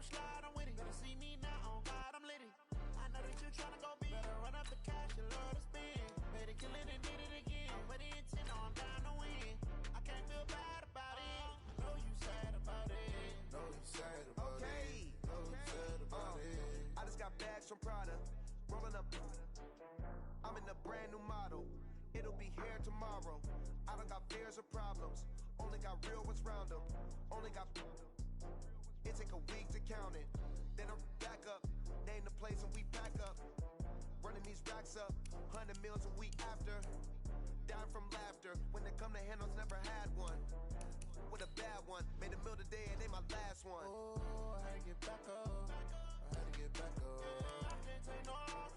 slide, I'm with it. Better see me now, on God, I'm litty. I know that you tryna go big. Better run up the cash, you love to spend. Better kill it and did it again. But the intent, no, I'm down to win. I can't feel bad about it. I know you sad about it. Know you sad about it. Know you sad about it. I just got bags from Prada. Rolling up. I'm in a brand new model. It'll be here tomorrow. I don't got fears or problems. Only got real ones round them. Only got. It take a week to count it. Then I'm back up. Name the place and we back up. Running these racks up. 100 meals a week after. Dying from laughter. When they come to handles, never had one. With a bad one. Made a meal today and they my last one. Oh, I had to get back up. I had to get back up. I can't take no loss.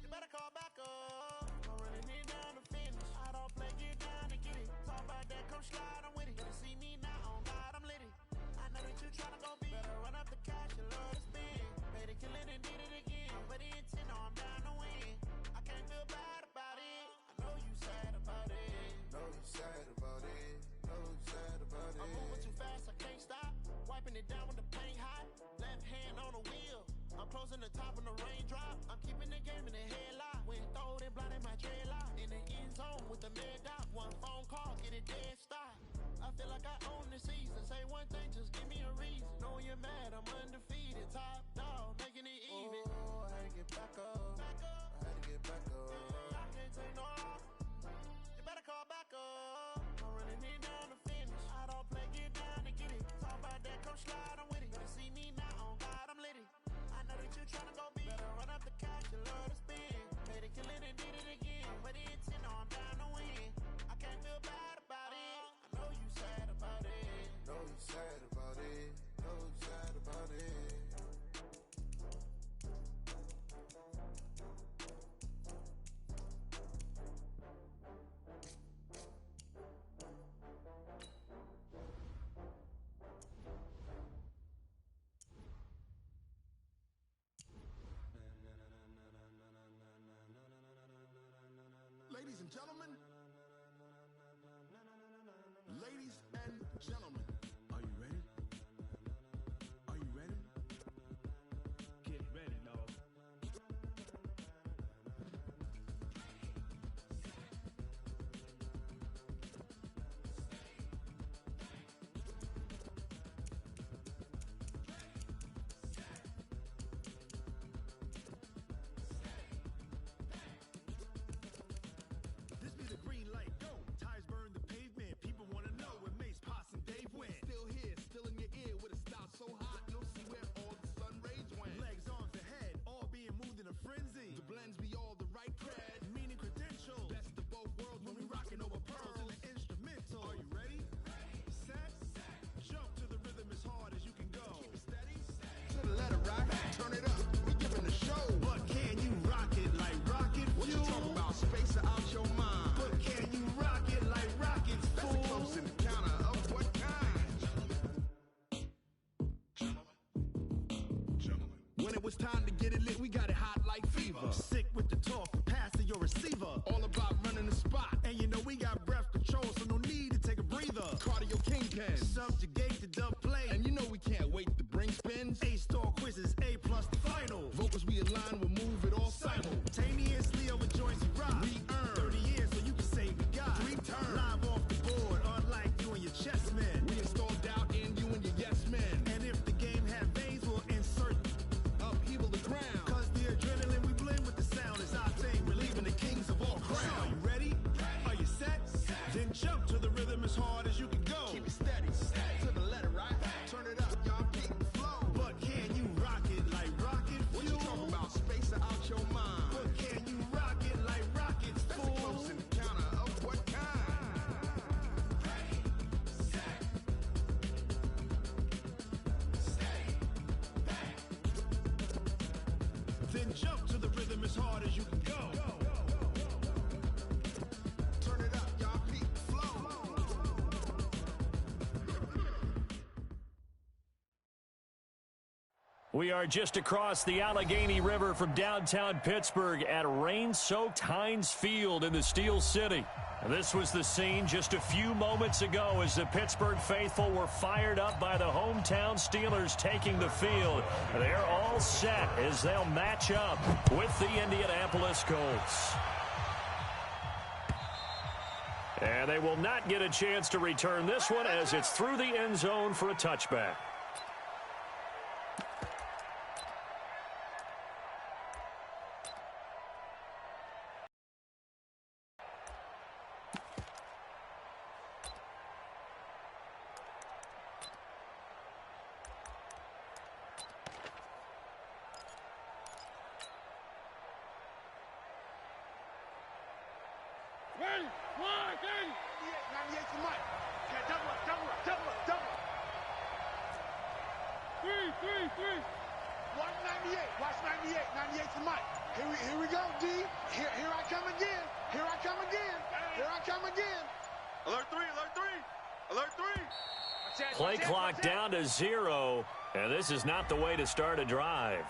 You better call back up. I'm running it down to finish. I don't play, get down to get it. Talk about that, come slide, I'm with it. Better see me now, on God, I'm litty. I know that you tryna go big. Better run up the cash, you love to spend. Better kill it and did it again. But the intent, no, I'm down to win. I can't feel bad about it. I know you sad about it. Know you sad about it. Know you sad about it. I'm moving too fast, I can't stop. Wiping it down with the paint hot. Left hand on the wheel. I'm closing the top when the raindrop. I'm keeping the game in the headlock. When throwed and blinded my dreadlock. In the end zone with the mad dot. One phone call, get it dead stop. I feel like I own the season. Say one thing, just give me a reason. Knowing you're mad, I'm undefeated. Top dog, making it even. Oh, I had to get back up. I had to get back up. I can't take no loss. You better call back up. I'm running it down to finish. I don't play, get down to get it. Talk about that, come slide, I'm with it. Better see me now, on God, I'm litty. I know that you tryna go big. Better run up the cash, you love to spend. Better kill it and did it again. But the intent, no, I'm down to win. I can't feel bad about it. I know you sad about it. Know you sad about it. Know you sad about it. Ladies and gentlemen, ladies and gentlemen, are you ready? Are you ready? Get ready, dog. This be the green light, go. Tires burn the pavement. People wanna know where Mace, Pops, and Dave went. Still here, still in your ear with a style so hot, you'll see where all the sun rays went. Legs, arms, and head, all being moved in a frenzy. The blends be all the right cred. Meaning credentials. Best of both worlds when we rockin' over pearls pearls. and the instrumental. Are you ready? Set, jump to the rhythm as hard as you can go. Keep it steady. To the letter right, turn it up. We giving a show. But can you rock it like rocket What you fuel? talking about? Space out your mind. But can you rock it like rockets, That's a fool? close encounter of what kind? When it was time to get it lit, we got it hot like fever. Sick with the talk, pass to your receiver. All about running the spot. And you know we got breath control, so no need to take a breather. Cardio kingpin. Subjugate the dub play. And you know we can't wait to bring spins. A-star quizzes, A plus the final. Vocals we align, we'll move it all Simultaneously over joints we rock. We earn 30 years so you can say we got 3 turns. live off the board, unlike you and your chess men. We install doubt in you and your yes men. And if the game had veins, we'll insert. Upheaval the ground. Cause the adrenaline we blend with the sound is our thing. Relieving the kings of all Crown. crowns. Are you ready? Are you set? Then jump to the rhythm as hard as you can go. Keep it steady. To the letter right. Turn it up, y'all keep the flow. But can you rock it like rocket What you fuel? talking about? Space out your mind. But can you rock it like rockets, That's a fool? close encounter of what kind? Then jump to the rhythm as hard as you can go. Turn it up, y'all keep the flow. We are just across the Allegheny River from downtown Pittsburgh at rain-soaked Heinz Field in the Steel City. This was the scene just a few moments ago as the Pittsburgh faithful were fired up by the hometown Steelers taking the field. They're all set as they'll match up with the Indianapolis Colts. And they will not get a chance to return this one as it's through the end zone for a touchback. Ready? 98 to Mike. Yeah, double up. 3. Watch 98. Watch 98. 98 to Mike. Here we go, D. Here I come again. Alert 3. Play clock down to 0, and this is not the way to start a drive.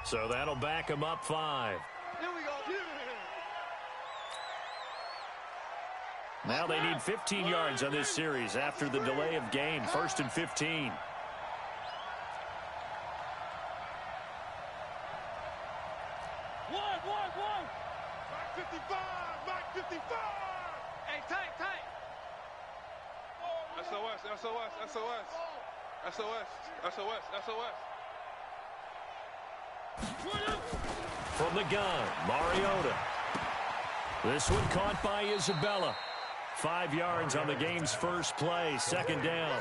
So that'll back them up 5. Here we go. Now they need 15 yards on this series after the delay of game. 1st and 15. One. Mike 55. Hey, tight. SOS. From the gun, Mariota. This one caught by Isabella. 5 yards on the game's first play, 2nd down.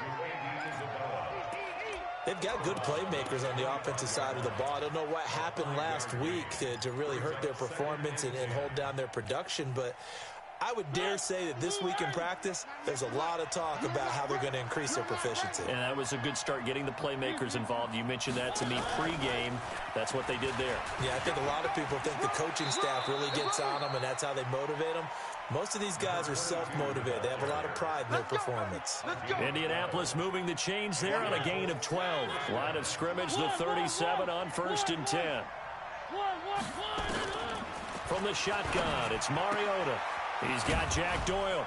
They've got good playmakers on the offensive side of the ball. I don't know what happened last week to really hurt their performance and hold down their production, but I would dare say that this week in practice, there's a lot of talk about how they're going to increase their proficiency. And that was a good start getting the playmakers involved. You mentioned that to me pregame. That's what they did there. Yeah, I think a lot of people think the coaching staff really gets on them, and that's how they motivate them. Most of these guys are self-motivated. They have a lot of pride in their performance. Indianapolis moving the chains there on a gain of 12. Line of scrimmage, the 37 on 1st and 10. From the shotgun, it's Mariota. He's got Jack Doyle.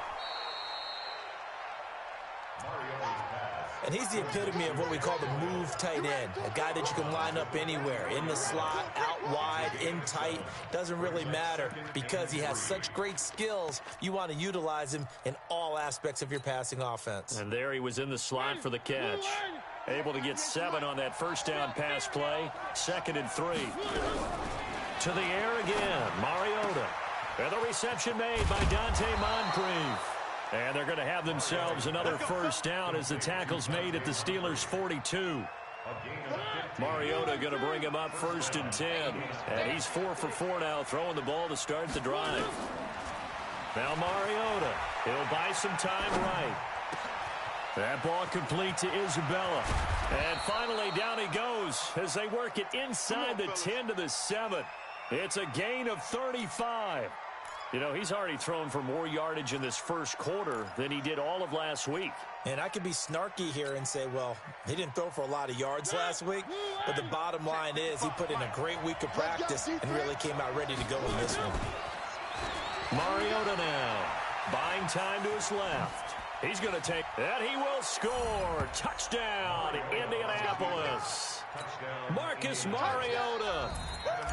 And he's the epitome of what we call the move tight end. A guy that you can line up anywhere, in the slot, out wide, in tight. Doesn't really matter because he has such great skills. You want to utilize him in all aspects of your passing offense. And there he was in the slot for the catch. Able to get 7 on that first down pass play. 2nd and 3. To the air again, Mariota. And the reception made by Dante Moncrief. And they're going to have themselves another first down as the tackle's made at the Steelers' 42. Mariota going to bring him up 1st and 10. And he's 4 for 4 now, throwing the ball to start the drive. Now Mariota, he'll buy some time right. That ball complete to Isabella. And finally down he goes as they work it inside the 10 to the 7. It's a gain of 35. You know, he's already thrown for more yardage in this first quarter than he did all of last week. And I could be snarky here and say, well, he didn't throw for a lot of yards last week, but the bottom line is he put in a great week of practice and really came out ready to go in this one. Mariota now, buying time to his left. He's going to take, and he will score. Touchdown, Indianapolis. Marcus Mariota,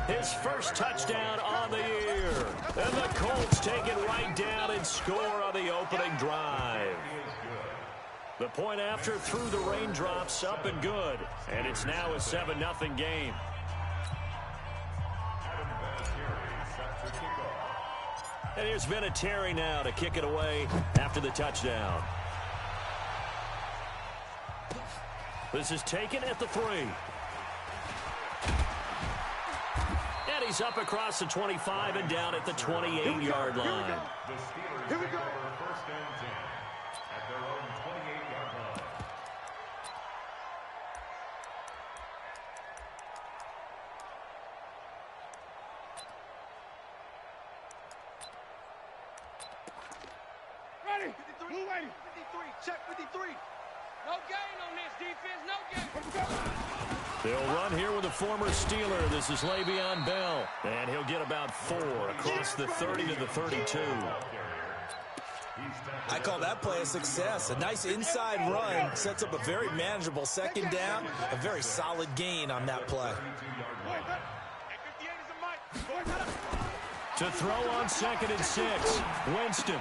his first touchdown on the year. And the Colts take it right down and score on the opening drive. The point after through the raindrops, up and good. And it's now a 7-0 game. And here's Vinatieri now to kick it away after the touchdown. This is taken at the 3. And he's up across the 25 and down at the 28-yard line. Here we go. 1st and 10 at their own 28-yard line. Ready. 53. 53. Check 53. No gain on this defense. No gain. They'll run here with a former Steeler. This is Le'Veon Bell. And he'll get about 4 across the 30 to the 32. I call that play a success. A nice inside run sets up a very manageable second down. A very solid gain on that play. To throw on 2nd and 6. Winston.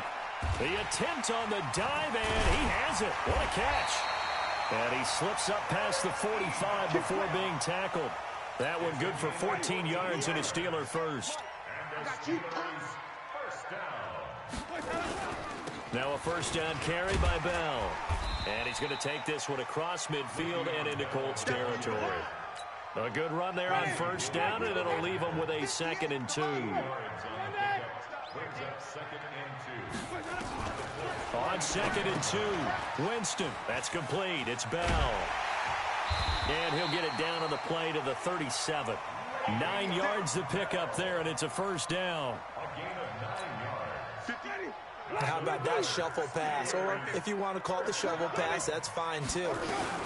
The attempt on the dive, and he has it. What a catch. And he slips up past the 45 before being tackled. That one good for 14 yards and a Steeler first. Now a first down carry by Bell. And he's going to take this one across midfield and into Colts territory. A good run there on first down, and it'll leave him with a 2nd and 2. On 2nd and 2, Winston. That's complete. It's Bell. And he'll get it down on the play to the 37. 9 yards to pick up there, and it's a first down. How about that shuffle pass? Or if you want to call it the shovel pass, that's fine too.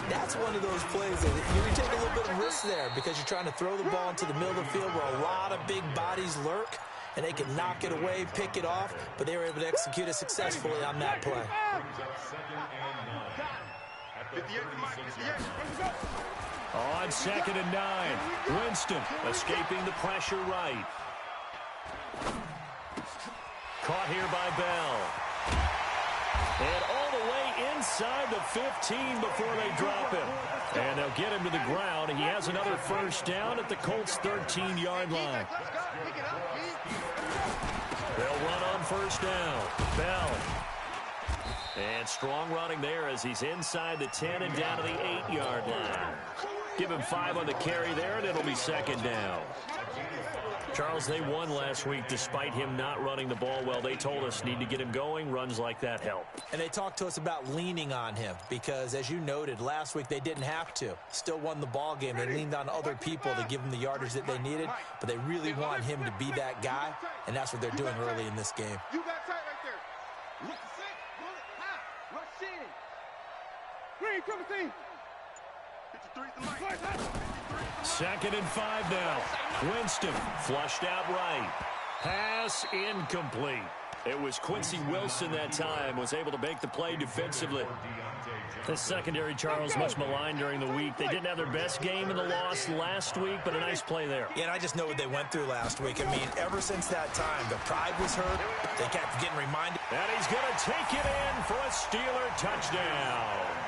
That's one of those plays that you take a little bit of risk there because you're trying to throw the ball into the middle of the field where a lot of big bodies lurk, and they can knock it away, pick it off, but they were able to execute it successfully on that play. On 2nd and 9, Winston escaping the pressure right. Caught here by Bell. And all the way inside the 15 before they drop him. And they'll get him to the ground. He has another first down at the Colts' 13-yard line. They'll run on first down. Bell. And strong running there as he's inside the 10 and down to the 8-yard line. Give him 5 on the carry there, and it'll be 2nd down. Charles, they won last week despite him not running the ball well. They told us need to get him going. Runs like that help. And they talked to us about leaning on him because, as you noted, last week they didn't have to. Still won the ball game. They leaned on other people to give them the yardage that they needed, but they really want him to be that guy, and that's what they're doing early in this game. You got tight right there. Look the set, bullet, high, rush in. Green, come to team. 2nd and 5 now. Winston flushed out right. Pass incomplete. It was Quincy Wilson that time, was able to make the play defensively. The secondary, Charles, much maligned during the week. They didn't have their best game in the loss last week, but a nice play there. Yeah, and I just know what they went through last week. I mean, ever since that time, the pride was hurt. They kept getting reminded. And he's going to take it in for a Steeler touchdown.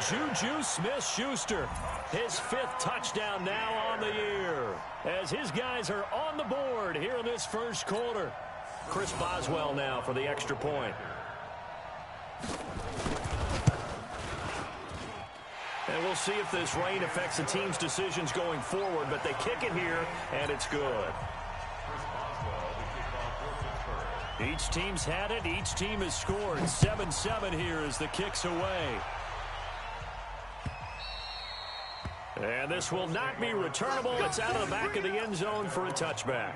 Juju Smith-Schuster, his 5th touchdown now on the year, as his guys are on the board here in this first quarter. Chris Boswell now for the extra point. And we'll see if this rain affects the team's decisions going forward, but they kick it here, and it's good. Each team's had it. Each team has scored. 7-7 here as the kick's away. And this will not be returnable. It's out of the back of the end zone for a touchback.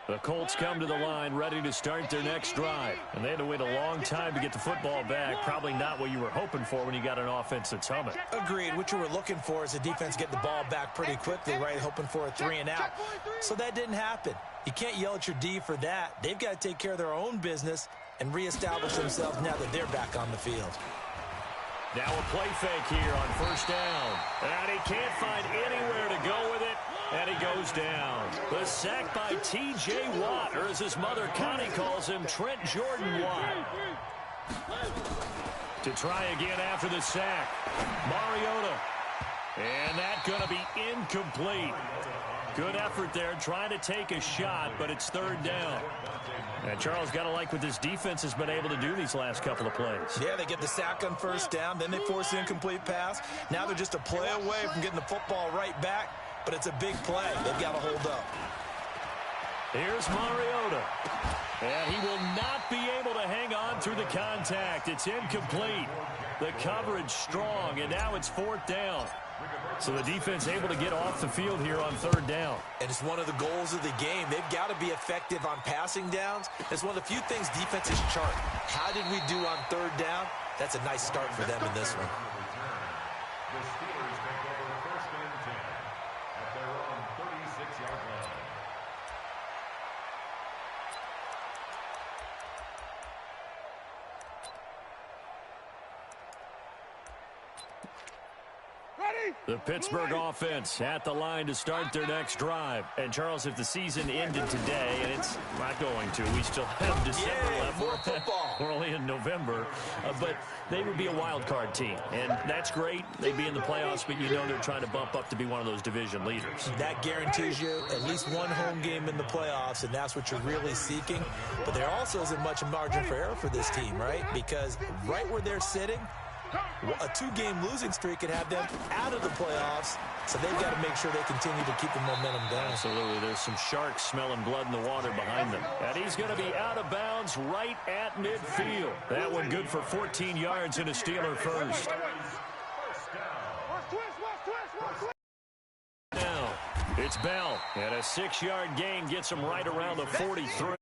The Colts come to the line ready to start their next drive. And they had to wait a long time to get the football back. Probably not what you were hoping for when you got an offense that's humming. Agreed. What you were looking for is the defense get the ball back pretty quickly, right? Hoping for a 3 and out. So that didn't happen. You can't yell at your D for that. They've got to take care of their own business and reestablish themselves now that they're back on the field. Now a play fake here on first down. And he can't find anywhere to go with it. And he goes down. The sack by T.J. Watt, or as his mother Connie calls him, Trent Jordan Watt. To try again after the sack. Mariota. And that's going to be incomplete. Good effort there, trying to take a shot, but it's 3rd down. And Charles, got to like what this defense has been able to do these last couple of plays. Yeah, they get the sack on first down, then they force the incomplete pass. Now they're just a play away from getting the football right back, but it's a big play. They've got to hold up. Here's Mariota. And he will not be able to hang on through the contact. It's incomplete. The coverage strong, and now it's 4th down. So the defense able to get off the field here on third down. And it's one of the goals of the game. They've got to be effective on passing downs. It's one of the few things defenses chart. How did we do on third down? That's a nice start for them in this one. The Steelers take over first and 10 at their own 36-yard line. The Pittsburgh offense at the line to start their next drive. And, Charles, if the season ended today, and it's not going to, we still have December left. More football. We're only in November. But they would be a wild card team. And that's great. They'd be in the playoffs, but you know they're trying to bump up to be one of those division leaders. That guarantees you at least one home game in the playoffs, and that's what you're really seeking. But there also isn't much margin for error for this team, right? Because right where they're sitting, a 2-game losing streak could have them out of the playoffs, so they've got to make sure they continue to keep the momentum going. Absolutely. There's some sharks smelling blood in the water behind them. And he's going to be out of bounds right at midfield. That one good for 14 yards and a Steeler first. Now, it's Bell, and a 6-yard gain gets him right around the 43.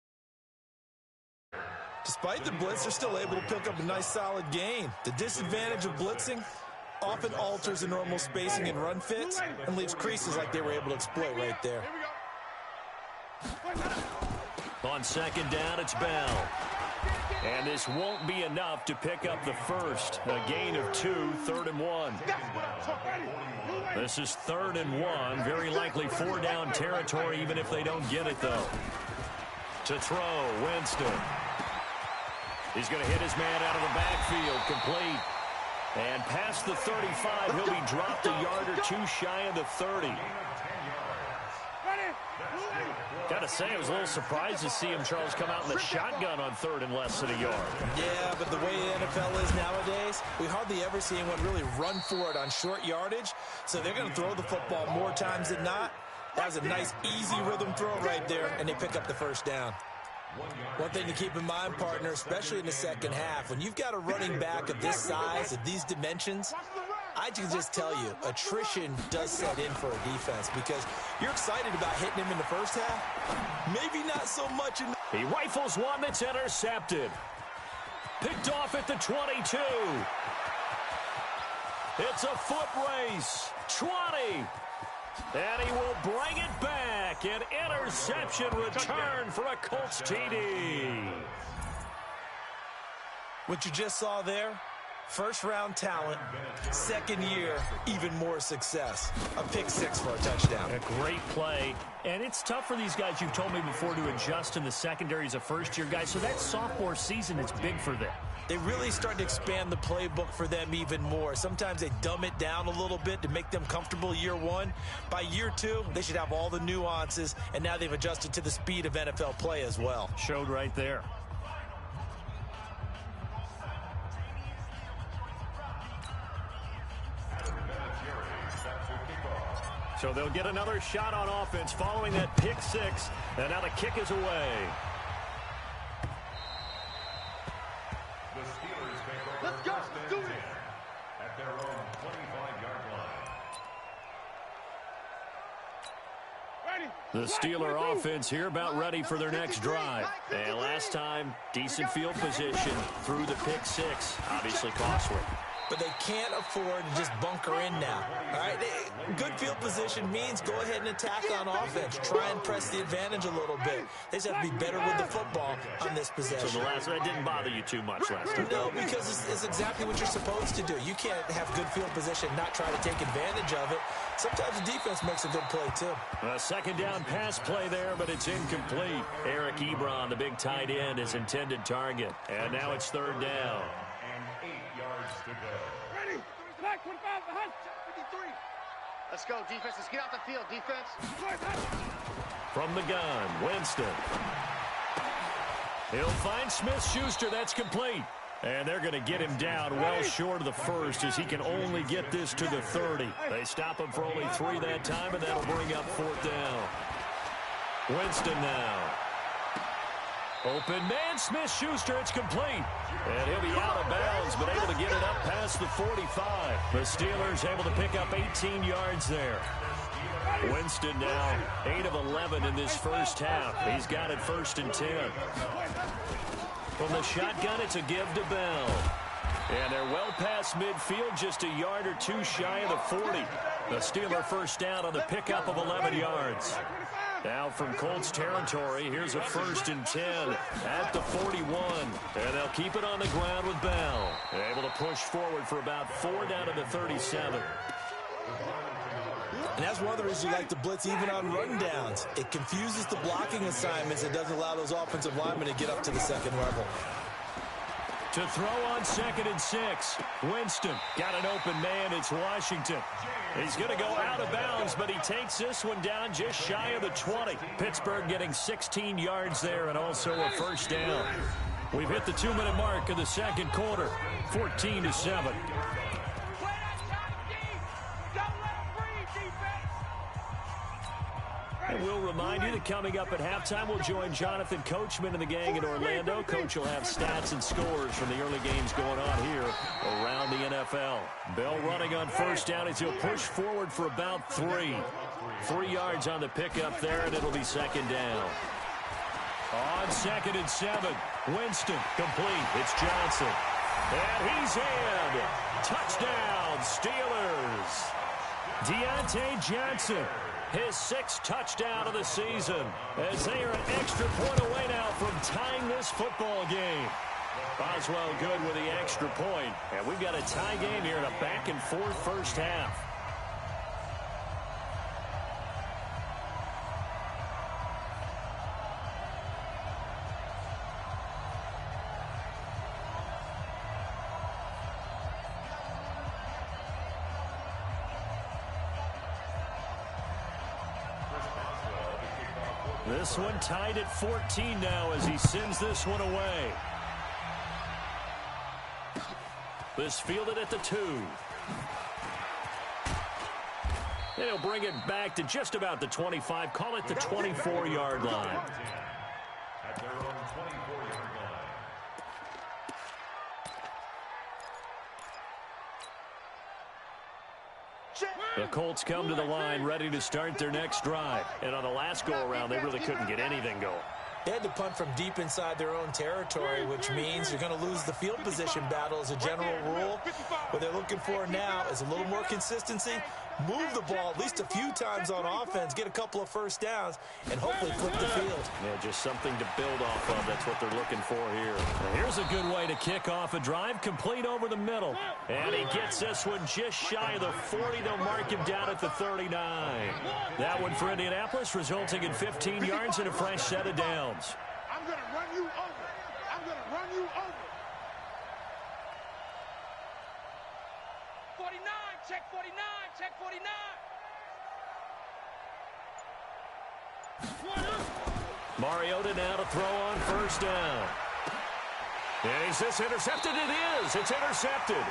Despite the blitz, they're still able to pick up a nice solid gain. The disadvantage of blitzing often alters the normal spacing and run fits and leaves creases like they were able to exploit right there. On second down, it's Bell. And this won't be enough to pick up the first. A gain of 2, 3rd and 1. This is 3rd and 1. Very likely 4-down territory, even if they don't get it, though. To throw, Winston. He's going to hit his man out of the backfield, complete. And past the 35, he'll be dropped a yard or two shy of the 30. Got to say, I was a little surprised to see him, Charles, come out in the shotgun on 3rd and less than a yard. Yeah, but the way the NFL is nowadays, we hardly ever see anyone really run for it on short yardage. So they're going to throw the football more times than not. That was a nice, easy rhythm throw right there, and they pick up the first down. One thing to keep in mind, partner, especially in the second half, when you've got a running back of this size, of these dimensions, I can just tell you, attrition does set in for a defense because you're excited about hitting him in the first half. Maybe not so much in the... He rifles one that's intercepted. Picked off at the 22. It's a foot race. 20. And he will bring it back. An interception return for a Colts TD. What you just saw there, first-round talent, second year, even more success. A pick 6 for a touchdown. A great play. And it's tough for these guys, you've told me before, to adjust in the secondary as a first-year guy. So that sophomore season is big for them. They really start to expand the playbook for them even more. Sometimes they dumb it down a little bit to make them comfortable year one. By year 2, they should have all the nuances, and now they've adjusted to the speed of NFL play as well. Showed right there. So they'll get another shot on offense following that pick 6, and now the kick is away. The Steelers take over first and 10 at their own 25-yard line. The Steeler offense here about ready for their next drive. And last time, decent field position through the pick 6. Obviously costly. But they can't afford to just bunker in now. All right, good field position means go ahead and attack on offense. Try and press the advantage a little bit. They just have to be better with the football on this possession. So the last one didn't bother you too much last time? No, because it's exactly what you're supposed to do. You can't have good field position and not try to take advantage of it. Sometimes the defense makes a good play, too. A second down pass play there, but it's incomplete. Eric Ebron, the big tight end, is intended target. And now it's 3rd down. And 8 yards to go. Ready? Back, 25, behind, 53. Let's go, defense. Let's get out the field, defense. From the gun, Winston. He'll find Smith-Schuster. That's complete. And they're going to get him down well short of the first as he can only get this to the 30. They stop him for only 3 that time, and that'll bring up 4th down. Winston now. Open man, Smith-Schuster, it's complete. And he'll be out of bounds, but able to get it up past the 45. The Steelers able to pick up 18 yards there. Winston now 8 of 11 in this first half. He's got it 1st and 10. From the shotgun, it's a give to Bell. And they're well past midfield, just a yard or two shy of the 40. The Steeler first down on the pickup of 11 yards. Now from Colts territory, here's a 1st and 10 at the 41. And they'll keep it on the ground with Bell. Able to push forward for about 4 down to the 37. And that's one of the reasons you like to blitz even on rundowns. It confuses the blocking assignments. It doesn't allow those offensive linemen to get up to the second level. To throw on 2nd and 6. Winston got an open man. It's Washington. He's going to go out of bounds, but he takes this one down just shy of the 20. Pittsburgh getting 16 yards there and also a 1st down. We've hit the 2-minute mark of the second quarter. 14-7. And we'll remind you that coming up at halftime, we'll join Jonathan Coachman and the gang in Orlando. Coach will have stats and scores from the early games going on here around the NFL. Bell running on 1st down as he'll push forward for about 3. 3 yards on the pickup there, and it'll be 2nd down. On 2nd and 7, Winston complete. It's Johnson. And he's in. Touchdown, Steelers. Deontay Johnson. His 6th touchdown of the season as they are an extra point away now from tying this football game. Boswell good with the extra point, and we've got a tie game here in a back-and-forth first half. This one tied at 14 now as he sends this one away. This fielded at the 2. And he'll bring it back to just about the 25. Call it the 24-yard line. At their own 24-yard line. The Colts come to the line ready to start their next drive. And on the last go-around, they really couldn't get anything going. They had to punt from deep inside their own territory, which means you're going to lose the field position battle as a general rule. What they're looking for now is a little more consistency, move the ball at least a few times on offense, get a couple of 1st downs, and hopefully flip the field. Yeah, just something to build off of. That's what they're looking for here. Now here's a good way to kick off a drive, complete over the middle. And he gets this one just shy of the 40. They'll mark him down at the 39. That one for Indianapolis, resulting in 15 yards and a fresh set of downs. I'm going to run you over. I'm going to run you over. 49, check 49, check 49. Mariota now to throw on 1st down. And is this intercepted? It is. It's intercepted.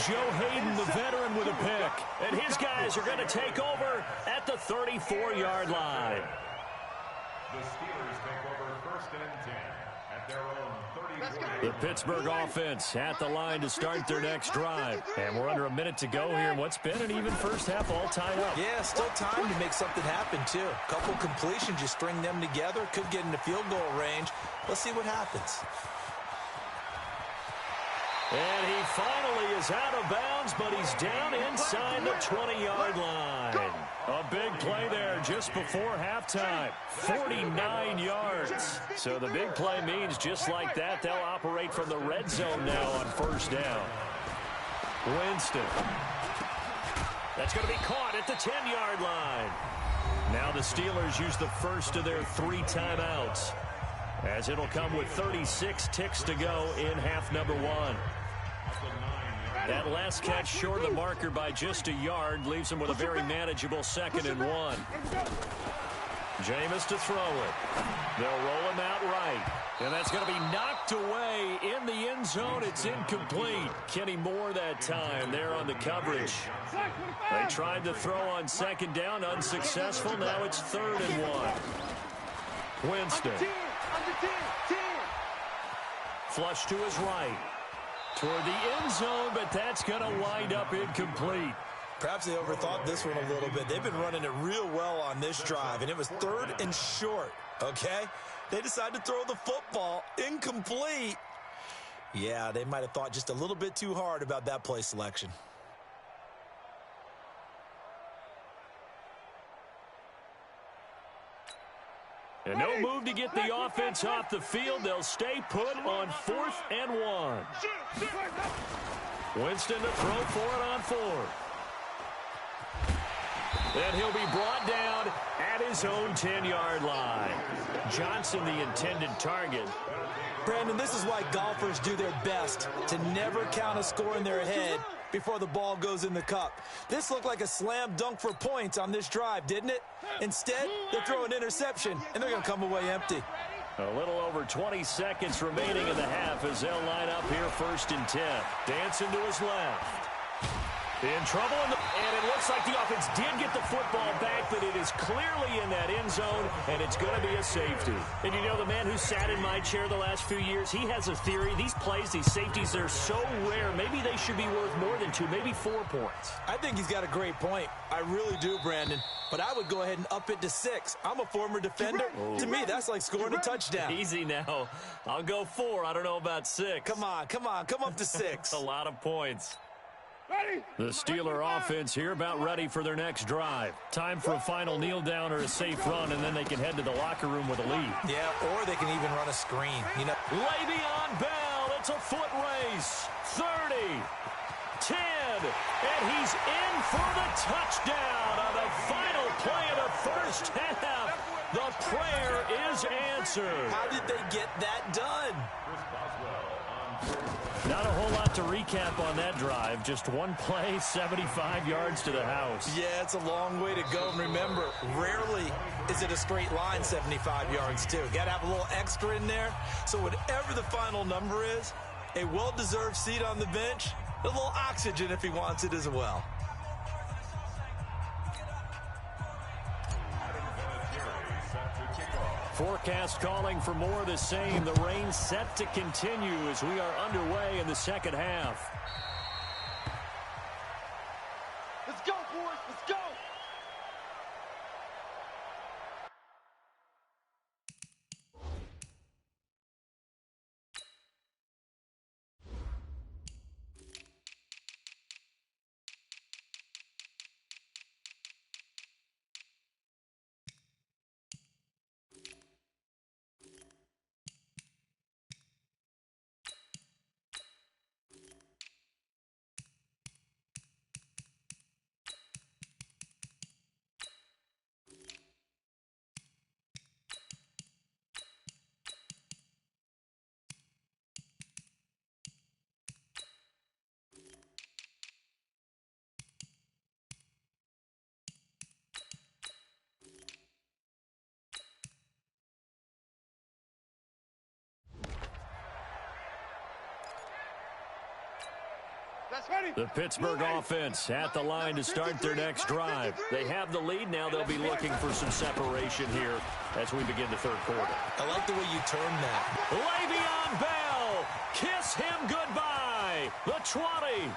Joe Hayden, the veteran, with a pick. And his guys are going to take over at the 34-yard line. The Steelers take over 1st and 10 at their own 34. The Pittsburgh offense at the line to start their next drive. And we're under a minute to go here in what's been an even first half, all tied up. Yeah, still time to make something happen, too. A couple completions, you string them together, could get into field goal range. Let's see what happens. And he finally is out of bounds, but he's down inside the 20-yard line. A big play there just before halftime. 49 yards. So the big play means just like that, they'll operate from the red zone now on 1st down. Winston. That's going to be caught at the 10-yard line. Now the Steelers use the first of their 3 timeouts, as it'll come with 36 ticks to go in half number 1. That last catch short of the marker by just a yard leaves him with a very manageable 2nd and 1. Jameis to throw it. They'll roll him out right. And that's going to be knocked away in the end zone. It's incomplete. Kenny Moore that time there on the coverage. They tried to throw on 2nd down, unsuccessful. Now it's 3rd and 1. Winston. Flush to his right. Toward the end zone, but that's going to wind up incomplete. Perhaps they overthought this one a little bit. They've been running it real well on this drive, and it was 3rd and short, okay? They decided to throw the football incomplete. Yeah, they might have thought just a little bit too hard about that play selection. And no move to get the offense off the field. They'll stay put on 4th and 1. Winston to throw for it on 4th. And he'll be brought down at his own 10-yard line. Johnson, the intended target. Brandon, this is why golfers do their best to never count a score in their head before the ball goes in the cup. This looked like a slam dunk for points on this drive, didn't it? Instead, they throw an interception, and they're going to come away empty. A little over 20 seconds remaining in the half as they'll line up here 1st and 10. Dancing to his left. In trouble, and it looks like the offense did get the football back, but it is clearly in that end zone, and it's going to be a safety. And you know, the man who sat in my chair the last few years, he has a theory. These plays, these safeties, they're so rare. Maybe they should be worth more than 2, maybe 4 points. I think he's got a great point. I really do, Brandon. But I would go ahead and up it to 6. I'm a former defender. To me, that's like scoring a touchdown. Easy now. I'll go 4. I don't know about 6. Come on. Come up to 6. A lot of points. The Steeler offense here about ready for their next drive. Time for a final kneel down or a safe run, and then they can head to the locker room with a lead. Yeah, or they can even run a screen. You know, Le'Veon Bell, it's a foot race. 30, 10, and he's in for the touchdown on the final play of the first half. The prayer is answered. How did they get that done? Not a whole lot to recap on that drive. Just one play, 75 yards to the house. Yeah, it's a long way to go. And remember, rarely is it a straight line 75 yards, too. Got to have a little extra in there. So whatever the final number is, a well-deserved seat on the bench, a little oxygen if he wants it as well. Forecast calling for more of the same. The rain set to continue as we are underway in the second half. Let's go, boys. Let's go. The Pittsburgh offense at the line to start their next drive. They have the lead. Now they'll be looking for some separation here as we begin the third quarter. I like the way you turned that. Le'Veon Bell, kiss him goodbye. The 20.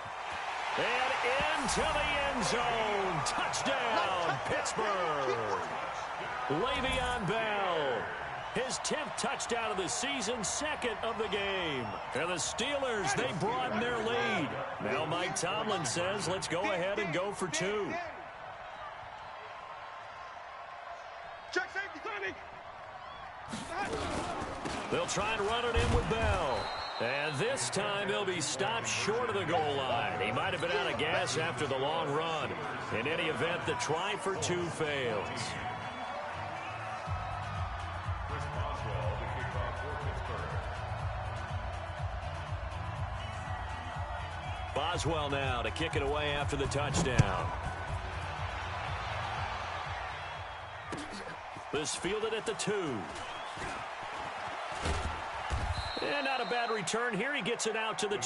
And into the end zone. Touchdown, Pittsburgh. Le'Veon Bell. His 10th touchdown of the season, second of the game. And the Steelers, they broaden their lead. Now Mike Tomlin says, let's go ahead and go for 2. Check safety, They'll try and run it in with Bell. And this time he'll be stopped short of the goal line. He might have been out of gas after the long run. In any event, the try for 2 fails. Boswell now to kick it away after the touchdown. This fielded at the 2. And not a bad return here. He gets it out to the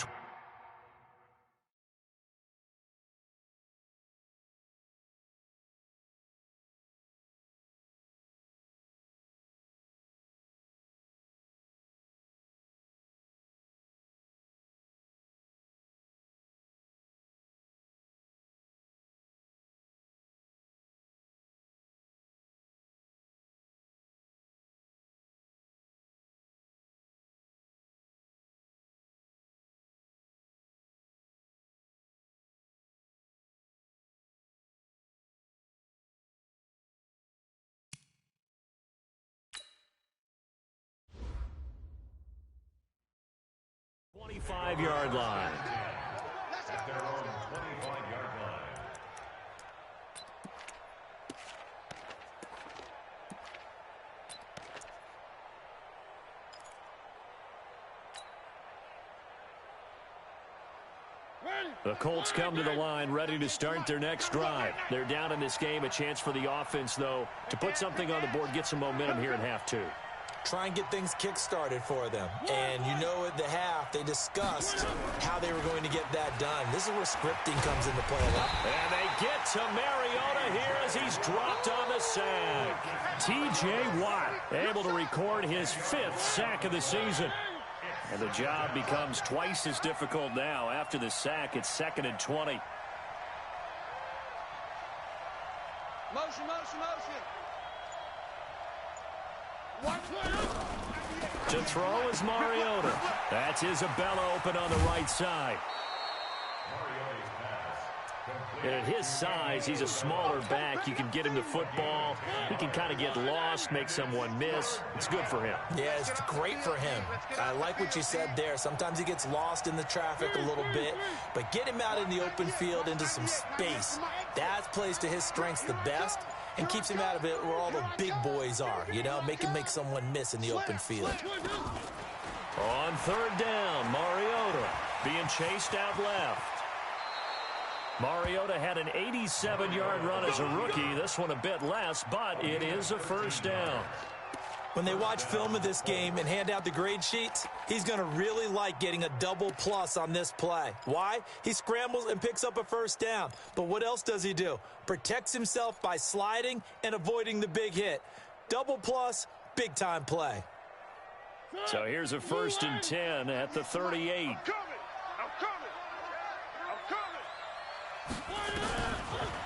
25-yard line. At their own 25-yard line. The Colts come to the line ready to start their next drive. They're down in this game. A chance for the offense, though, to put something on the board, get some momentum here in half two. Try and get things kick-started for them. And you know at the half, they discussed how they were going to get that done. This is where scripting comes into play a lot. And they get to Mariota here as he's dropped on the sack. T.J. Watt able to record his 5th sack of the season. And the job becomes twice as difficult now. After the sack, it's 2nd and 20. Motion, motion, motion. To throw is Mariota. That's Isabella open on the right side. And at his size, he's a smaller back. You can get him the football. He can kind of get lost, make someone miss. It's good for him. Yeah, it's great for him. I like what you said there. Sometimes he gets lost in the traffic a little bit, but get him out in the open field into some space. That plays to his strengths the best and keeps him out of it where all the big boys are, you know, make someone miss in the open field. On 3rd down, Mariota being chased out left. Mariota had an 87-yard run as a rookie. This one a bit less, but it is a 1st down. When they watch film of this game and hand out the grade sheets, he's going to really like getting a double plus on this play. Why? He scrambles and picks up a 1st down. But what else does he do? Protects himself by sliding and avoiding the big hit. Double plus, big-time play. So here's a 1st and 10 at the 38.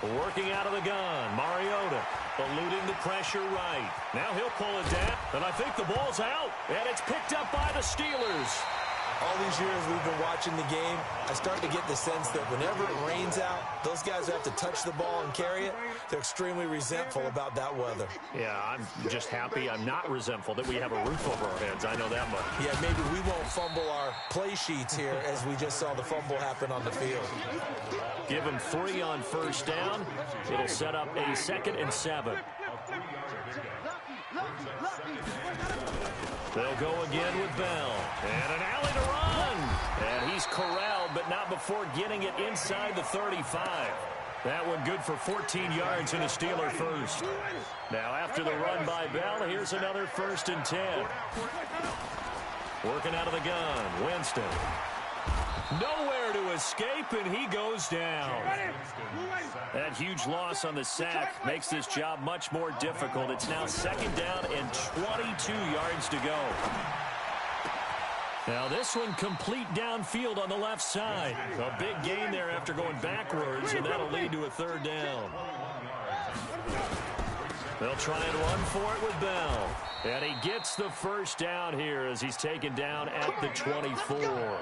Working out of the gun, Mariota eluding the pressure right. Now he'll pull it down, and I think the ball's out, and it's picked up by the Steelers. All these years we've been watching the game, I start to get the sense that whenever it rains out, those guys who have to touch the ball and carry it, they're extremely resentful about that weather. Yeah, I'm just happy I'm not resentful that we have a roof over our heads. I know that much. Yeah, maybe we won't fumble our play sheets here as we just saw the fumble happen on the field. Give him 3 on 1st down. It'll set up a 2nd and 7. They'll go again with Bell. And an alley to run. And he's corralled, but not before getting it inside the 35. That one good for 14 yards and a Steeler 1st. Now after the run by Bell, here's another 1st and 10. Working out of the gun, Winston. Nowhere to escape, and he goes down. That huge loss on the sack makes this job much more difficult. It's now 2nd down and 22 yards to go. Now this one complete downfield on the left side. A big gain there after going backwards, and that'll lead to a 3rd down. They'll try and run for it with Bell. And he gets the 1st down here as he's taken down at the 24.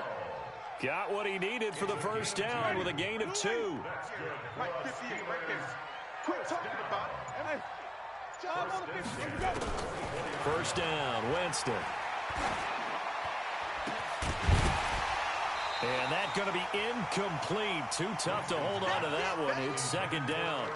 Got what he needed for the 1st down with a gain of 2. Right 50, right 50. Quit talking about it. Job on the 50. Here we go. 1st down, Winston. And that's going to be incomplete. Too tough to hold on to that one. It's 2nd down.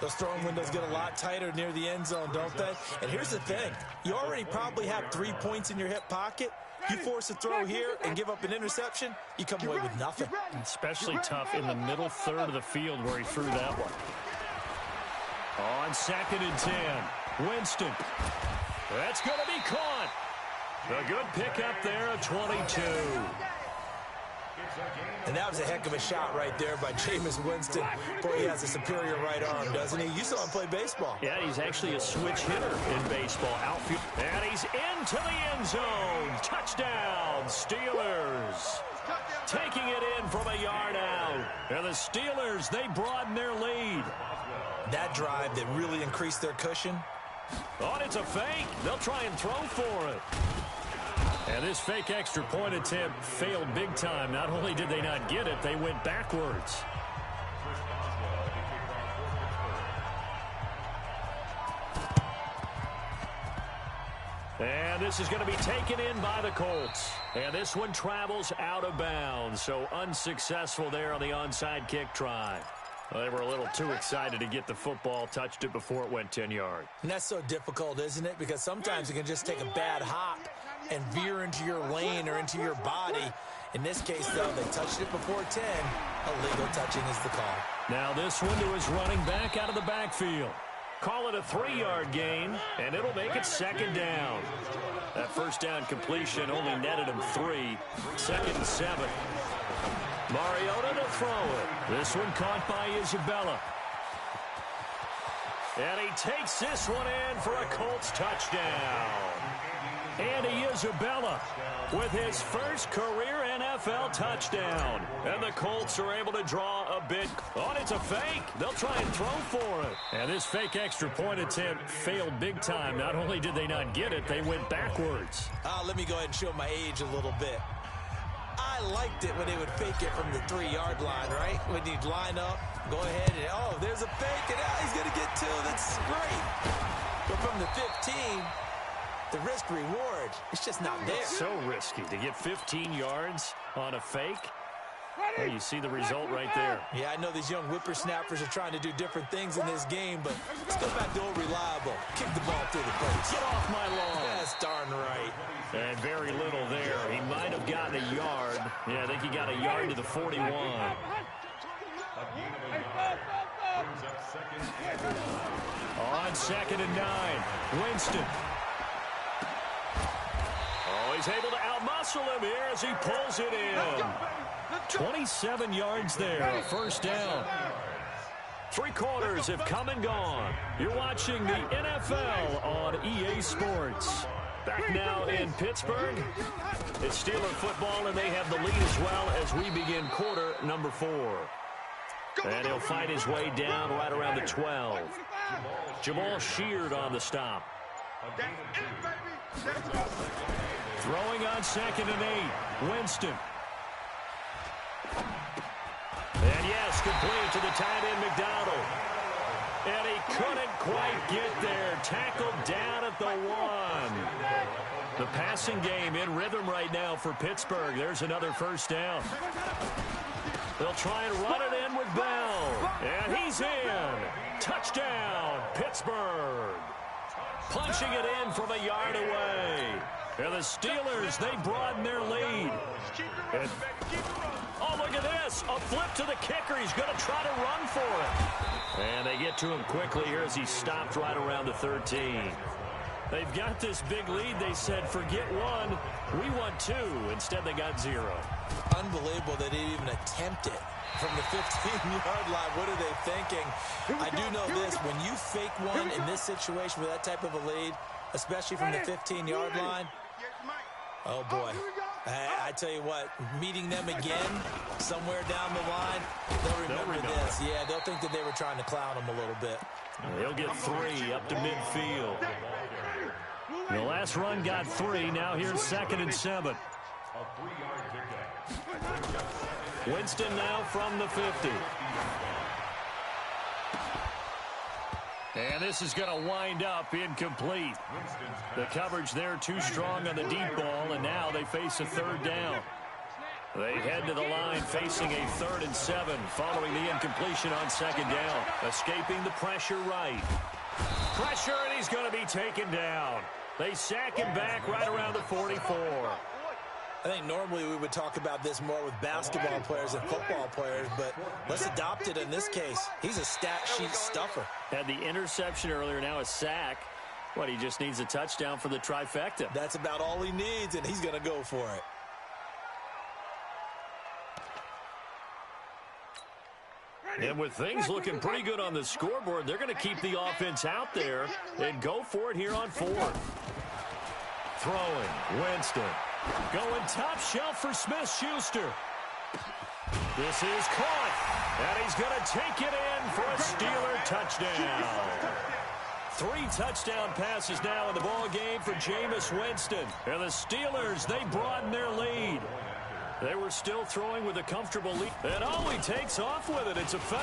Those throwing windows get a lot tighter near the end zone, don't they? And here's the thing. You already probably have 3 points in your hip pocket. You force a throw here and give up an interception, you come away with nothing. Especially tough in the middle 3rd of the field where he threw that one. On 2nd and 10, Winston. That's going to be caught. A good pickup there of 22. And that was a heck of a shot right there by Jameis Winston. Boy, he has a superior right arm, doesn't he? You saw him play baseball. Yeah, he's actually a switch hitter in baseball. Outfield. And he's into the end zone. Touchdown, Steelers. Taking it in from a yard out. And the Steelers, they broaden their lead. That drive that really increased their cushion. Oh, it's a fake. They'll try and throw for it. And this fake extra point attempt failed big time. Not only did they not get it, they went backwards. And this is going to be taken in by the Colts. And this one travels out of bounds. So unsuccessful there on the onside kick try. Well, they were a little too excited to get the football, touched it before it went 10 yards. And that's so difficult, isn't it? Because sometimes you can just take a bad hop and veer into your lane or into your body. In this case, though, they touched it before 10. Illegal touching is the call. Now this one to his running back out of the backfield. Call it a 3-yard gain, and it'll make it 2nd down. That first down completion only netted him 3. 2nd and 7. Mariota to throw it. This one caught by Isabella. And he takes this one in for a Colts touchdown. Andy Isabella with his first career NFL touchdown. And the Colts are able to draw a bit. Oh, it's a fake. They'll try and throw for it. And this fake extra point attempt failed big time. Not only did they not get it, they went backwards. Let me go ahead and show my age a little bit. I liked it when they would fake it from the 3-yard line, right? When you'd line up, go ahead and, oh, there's a fake, and he's going to get 2. That's great. But from the 15, the risk-reward, it's just not there. So risky to get 15 yards on a fake. Well, you see the result right there. Yeah, I know these young whippersnappers are trying to do different things in this game, but let's go back to old reliable. Kick the ball through the post. Get off my lawn. That's darn right. And very little there. He might have gotten a yard. Yeah, I think he got a yard to the 41. On 2nd and 9, Winston. Oh, he's able to outmuscle him here as he pulls it in. 27 yards there, first down. 3 quarters have come and gone. You're watching the NFL on EA Sports. Back now in Pittsburgh, it's Steeler football, and they have the lead as well as we begin quarter number 4. And he'll fight his way down right around the 12. Jamal Sheard on the stop. Throwing on 2nd and 8, Winston. And yes, complete to the tight end, McDonald. And he couldn't quite get there. Tackled down at the 1. The passing game in rhythm right now for Pittsburgh. There's another first down. They'll try and run it in with Bell. And he's in. Touchdown, Pittsburgh. Punching it in from a yard away. And the Steelers, they broaden their lead. And, oh, look at this. A flip to the kicker. He's going to try to run for it. And they get to him quickly here as he stopped right around the 13. They've got this big lead. They said, forget 1. We want 2. Instead, they got 0. Unbelievable that they didn't even attempt it from the 15-yard line. What are they thinking? I do know this. When you fake one in this situation with that type of a lead, especially from the 15-yard line, oh, boy. I tell you what, meeting them again somewhere down the line, they'll remember this. Yeah, they'll think that they were trying to clown them a little bit. They'll get 3 up to midfield. The last run got 3. Now here's 2nd and 7. Winston now from the 50. And this is going to wind up incomplete. The coverage there too strong on the deep ball, and now they face a 3rd down. They head to the line facing a 3rd and 7 following the incompletion on 2nd down. Escaping the pressure right. Pressure, and he's going to be taken down. They sack him back right around the 44. I think normally we would talk about this more with basketball players and football players, but let's adopt it in this case. He's a stat sheet stuffer. Had the interception earlier, now a sack. What, he just needs a touchdown for the trifecta. That's about all he needs, and he's going to go for it. And with things looking pretty good on the scoreboard, they're going to keep the offense out there and go for it here on 4th. Throwing, Winston. Going top shelf for Smith-Schuster. This is caught, and he's going to take it in for a Steeler touchdown. 3 touchdown passes now in the ball game for Jameis Winston. And the Steelers, they broaden their lead. They were still throwing with a comfortable lead. And oh, he takes off with it. It's a fake.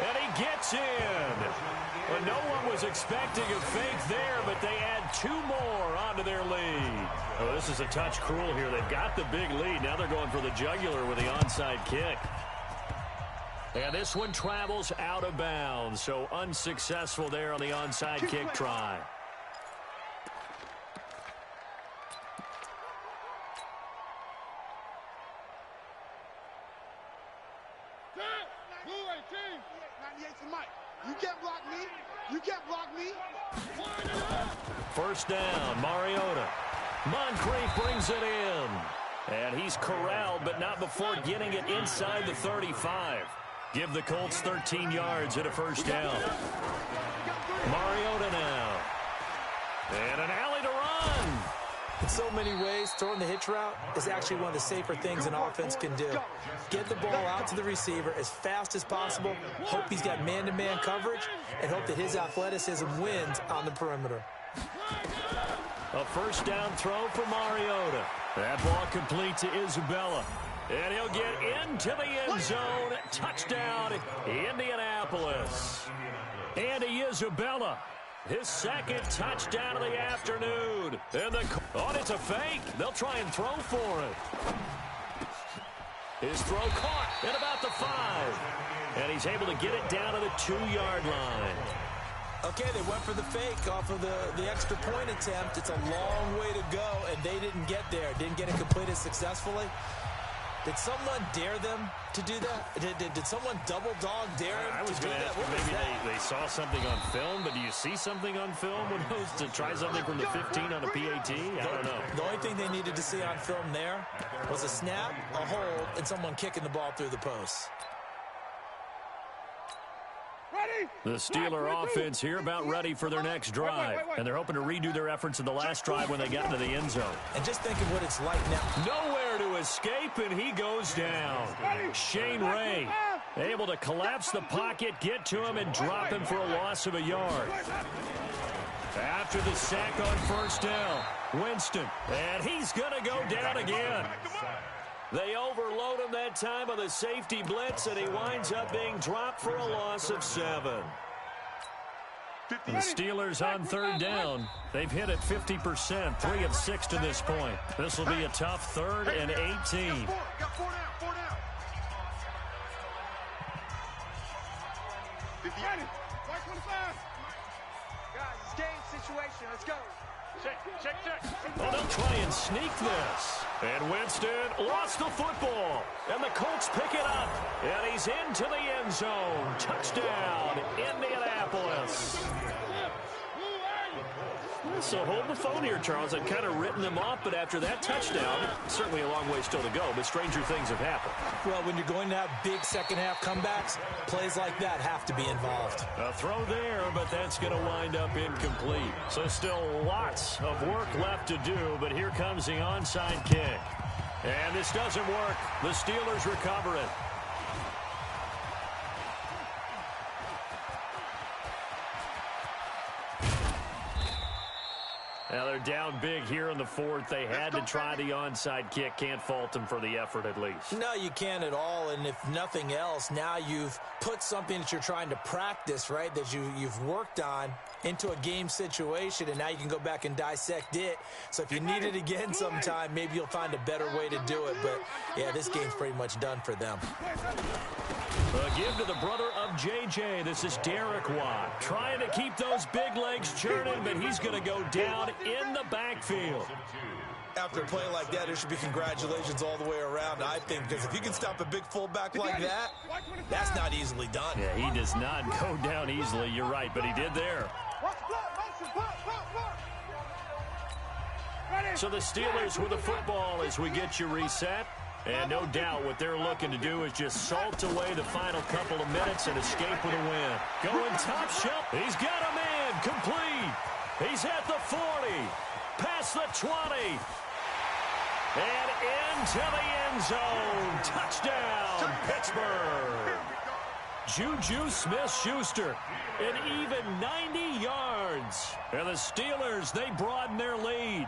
And he gets in. Well, no one was expecting a fake there, but they add 2 more onto their lead. Oh, this is a touch cruel here. They've got the big lead. Now they're going for the jugular with the onside kick. And this one travels out of bounds, so unsuccessful there on the onside kick try. You can't block me. You can't block me. First down, Mariota. Moncrief brings it in. And he's corralled, but not before getting it inside the 35. Give the Colts 13 yards at a first down. Mariota now. And an alley to run. In so many ways, throwing the hitch route is actually one of the safer things an offense can do. Get the ball out to the receiver as fast as possible, hope he's got man-to-man coverage, and hope that his athleticism wins on the perimeter. A first down throw for Mariota. That ball complete to Isabella. And he'll get into the end zone. Touchdown, Indianapolis. Andy Isabella. His second touchdown of the afternoon. And it's a fake. They'll try and throw for it. His throw caught at about the 5. And he's able to get it down to the 2-yard line. Okay, they went for the fake off of the extra point attempt. It's a long way to go, and they didn't get there. Didn't get it completed successfully. Did someone dare them to do that? Did someone double dog dare them to do that? Maybe they saw something on film, but do you see something on film when it goes to try something from the 15 on a PAT? I don't know. The only thing they needed to see on film there was a snap, a hold, and someone kicking the ball through the post. The Steeler offense here about ready for their next drive. And they're hoping to redo their efforts in the last drive when they got into the end zone. And just think of what it's like now. Nowhere to escape, and he goes down. Shane Ray able to collapse the pocket, get to him, and drop him for a loss of a yard. After the sack on first down, Winston. And he's going to go down again. They overload him that time on the safety blitz, and he winds up being dropped for a loss of 7. The Steelers on third down. They've hit it 50%, 3 of 6 to this point. This will be a tough 3rd and 18. Got 4 down. Guys, it's game situation. Let's go. Check. Oh, they'll try and sneak this. And Winston lost the football. And the Colts pick it up. And he's into the end zone. Touchdown, Indianapolis. So hold the phone here, Charles. I've kind of written them off, but after that touchdown, certainly a long way still to go, but stranger things have happened. Well, when you're going to have big second-half comebacks, plays like that have to be involved. A throw there, but that's going to wind up incomplete. So still lots of work left to do, but here comes the onside kick. And this doesn't work. The Steelers recover it. Now they're down big here in the 4th. They had to try the onside kick. Can't fault them for the effort at least. No, you can't at all. And if nothing else, now you've put something that you're trying to practice, right, that you've worked on into a game situation, and now you can go back and dissect it. So if you need it again sometime, maybe you'll find a better way to do it. But, yeah, this game's pretty much done for them. A give to the brother of J.J. This is Derek Watt. Trying to keep those big legs churning, but he's going to go down in the backfield. After a play like that, there should be congratulations all the way around, I think, because if you can stop a big fullback like that, that's not easily done. Yeah, he does not go down easily. You're right, but he did there. So the Steelers with the football as we get you reset. And no doubt what they're looking to do is just salt away the final couple of minutes and escape with a win. Going top shelf. He's got a man complete. He's at the 40. Past the 20. And into the end zone. Touchdown, Pittsburgh. Juju Smith-Schuster, an even 90 yards. And the Steelers, they broaden their lead.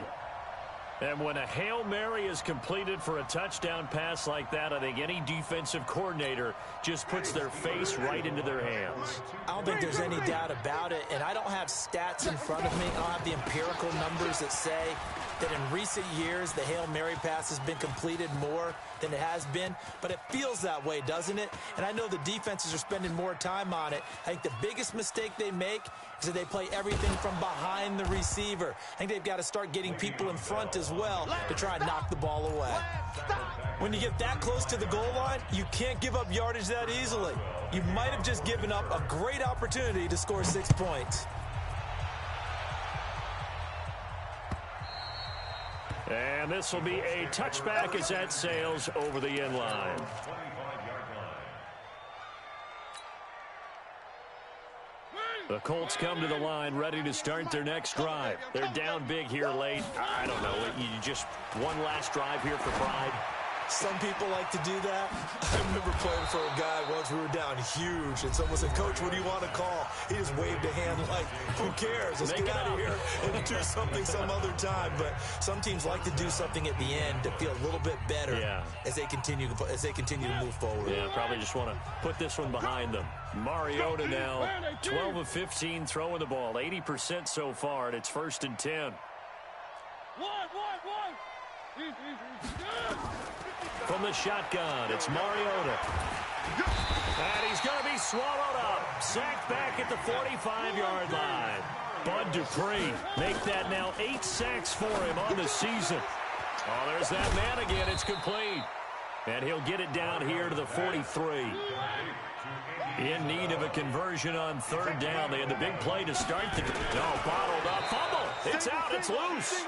And when a Hail Mary is completed for a touchdown pass like that, I think any defensive coordinator just puts their face right into their hands. I don't think there's any doubt about it, and I don't have stats in front of me. I don't have the empirical numbers that say that in recent years the Hail Mary pass has been completed more than it has been, but it feels that way, doesn't it? And I know the defenses are spending more time on it. I think the biggest mistake they make is that they play everything from behind the receiver. I think they've got to start getting people in front as well to try and knock the ball away. When you get that close to the goal line, you can't give up yardage that easily. You might have just given up a great opportunity to score 6 points. And this will be a touchback as that sails over the end line. The Colts come to the line ready to start their next drive. They're down big here late. I don't know. You just one last drive here for pride. Some people like to do that. I remember playing for a guy once. We were down huge, and someone said, "Coach, what do you want to call?" He just waved a hand like, "Who cares? Let's get out of here and do something some other time." But some teams like to do something at the end to feel a little bit better as they continue to move forward. Yeah, probably just want to put this one behind them. Mariota now, 12 of 15 throwing the ball, 80% so far, and it's 1st and 10. From the shotgun, it's Mariota. And he's going to be swallowed up. Sacked back at the 45-yard line. Bud Dupree make that now 8 sacks for him on the season. Oh, there's that man again. It's complete. And he'll get it down here to the 43. In need of a conversion on 3rd down. They had the big play to start the... No, bottled up. Fumble. It's out. It's loose.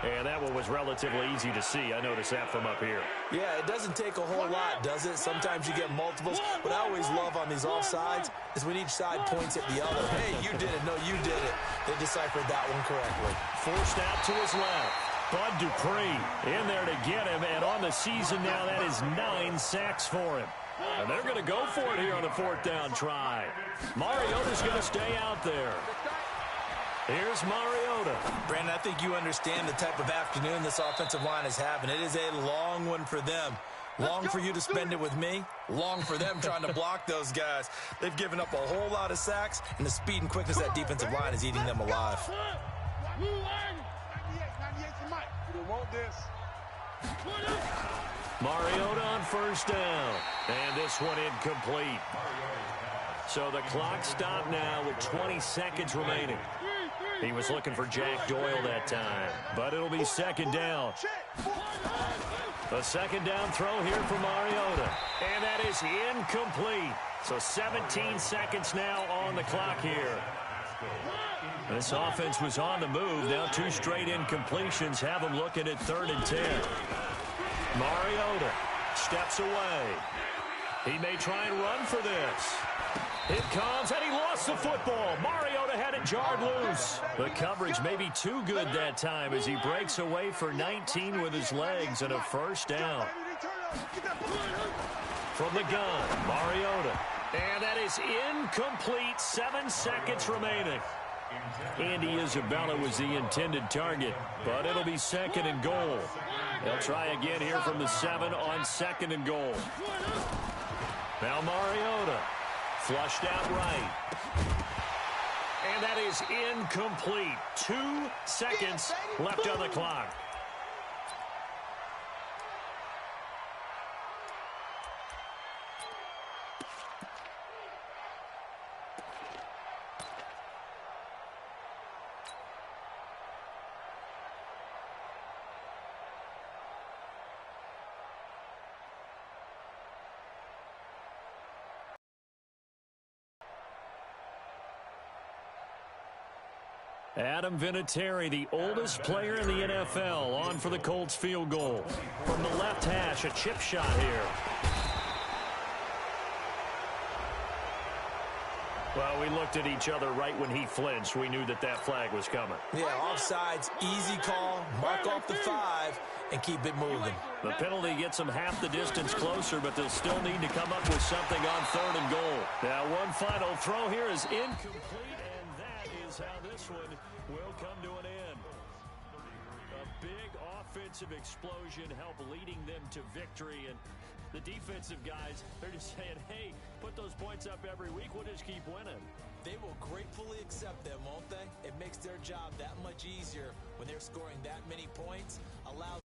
And that one was relatively easy to see. I noticed that from up here. Yeah, it doesn't take a whole lot, does it? Sometimes you get multiples. What I always love on these offsides is when each side points at the other. Hey, you did it. No, you did it. They deciphered that one correctly. Forced out to his left. Bud Dupree in there to get him. And on the season now, that is 9 sacks for him. And they're going to go for it here on the 4th down try. Mariota's going to stay out there. Here's Mariota. Brandon, I think you understand the type of afternoon this offensive line is having. It is a long one for them. Long for you to spend it with me. Long for them trying to block those guys. They've given up a whole lot of sacks, and the speed and quickness of that defensive line is eating them alive. 98's the mic. We want this. Mariota on 1st down. And this one incomplete. So the clock stopped now with 20 seconds remaining. He was looking for Jack Doyle that time, but it'll be 2nd down. The 2nd down throw here for Mariota, and that is incomplete. So 17 seconds now on the clock here. This offense was on the move. Now 2 straight incompletions have them looking at 3rd and 10. Mariota steps away. He may try and run for this. It comes, and he lost the football. Mariota had it jarred loose. The coverage may be too good that time as he breaks away for 19 with his legs and a 1st down. From the gun, Mariota. And that is incomplete. 7 seconds remaining. Andy Isabella was the intended target, but it'll be 2nd and goal. They'll try again here from the 7 on 2nd and goal. Now Mariota. Flushed out right. And that is incomplete. 2 seconds left on the clock. Adam Vinatieri, the oldest player in the NFL, on for the Colts field goal. From the left hash, a chip shot here. Well, we looked at each other right when he flinched. We knew that that flag was coming. Yeah, offsides, easy call, mark off the 5, and keep it moving. The penalty gets them half the distance closer, but they'll still need to come up with something on 3rd and goal. Now, one final throw here is incomplete, and that is how this one will come to an end. A big offensive explosion helped leading them to victory. And the defensive guys, they're just saying, hey, put those points up every week. We'll just keep winning. They will gratefully accept them, won't they? It makes their job that much easier when they're scoring that many points. Allows